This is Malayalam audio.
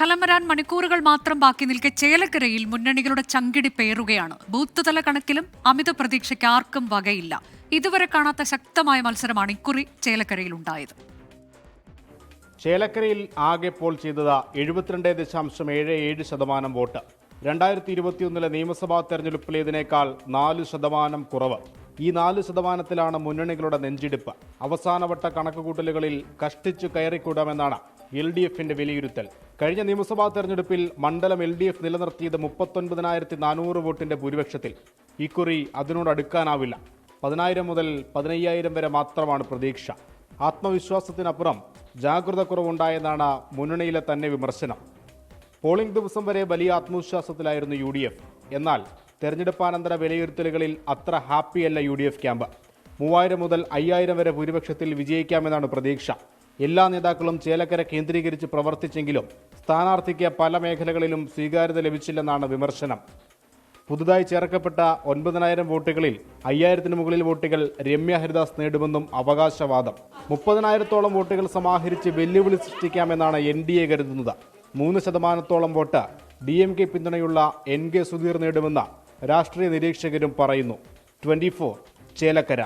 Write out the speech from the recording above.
ഫലം വരാൻ മണിക്കൂറുകൾ മാത്രം ബാക്കി നിൽക്കെ ചേലക്കരയിൽ മുന്നണികളുടെ ചങ്കിടി പേറുകയാണ്. ബൂത്ത് തല കണക്കിലും അമിത പ്രതീക്ഷയ്ക്ക് ആർക്കും വകയില്ല. ഇതുവരെ കാണാത്ത ശക്തമായ മത്സരമാണ് ഇക്കുറി ചേലക്കരയിൽ ഉണ്ടായത്. ചേലക്കരയിൽ ആകെ പോൾ ചെയ്തത് 72.77% വോട്ട്. 2021 നിയമസഭാ തെരഞ്ഞെടുപ്പിലേതിനേക്കാൾ 4% കുറവ്. ഈ 4%-ത്തിലാണ് മുന്നണികളുടെ നെഞ്ചിടിപ്പ്. അവസാനവട്ട കണക്കുകൂട്ടലുകളിൽ കഷ്ടിച്ചു കയറിക്കൂടാമെന്നാണ് LDFന്റെ വിലയിരുത്തൽ. കഴിഞ്ഞ നിയമസഭാ തെരഞ്ഞെടുപ്പിൽ മണ്ഡലം LDF നിലനിർത്തിയത് 39,400 വോട്ടിന്റെ ഭൂരിപക്ഷത്തിൽ. ഇക്കുറി അതിനോടടുക്കാനാവില്ല. 10,000 മുതൽ 15,000 വരെ മാത്രമാണ് പ്രതീക്ഷ. ആത്മവിശ്വാസത്തിനപ്പുറം ജാഗ്രത കുറവുണ്ടായെന്നാണ് മുന്നണിയിലെ തന്നെ വിമർശനം. പോളിംഗ് ദിവസം വരെ വലിയ ആത്മവിശ്വാസത്തിലായിരുന്നു UDF. എന്നാൽ തെരഞ്ഞെടുപ്പാനന്തര വിലയിരുത്തലുകളിൽ അത്ര ഹാപ്പിയല്ല UDF ക്യാമ്പ്. 3,000 മുതൽ 5,000 വരെ ഭൂരിപക്ഷത്തിൽ വിജയിക്കാമെന്നാണ് പ്രതീക്ഷ. എല്ലാ നേതാക്കളും ചേലക്കര കേന്ദ്രീകരിച്ച് പ്രവർത്തിച്ചെങ്കിലും സ്ഥാനാർത്ഥിക്ക് പല മേഖലകളിലും സ്വീകാര്യത ലഭിച്ചില്ലെന്നാണ് വിമർശനം. പുതുതായി ചേർക്കപ്പെട്ട 9,000 വോട്ടുകളിൽ 5,000-ന് മുകളിൽ വോട്ടുകൾ രമ്യ ഹരിദാസ് നേടുമെന്നും അവകാശവാദം. 30,000-ത്തോളം വോട്ടുകൾ സമാഹരിച്ച് വെല്ലുവിളി സൃഷ്ടിക്കാമെന്നാണ് NDA കരുതുന്നത്. 3%-ത്തോളം വോട്ട് DMK പിന്തുണയുള്ള NK സുധീർ നേടുമെന്ന് രാഷ്ട്രീയ നിരീക്ഷകരും പറയുന്നു. 24 ചേലക്കര.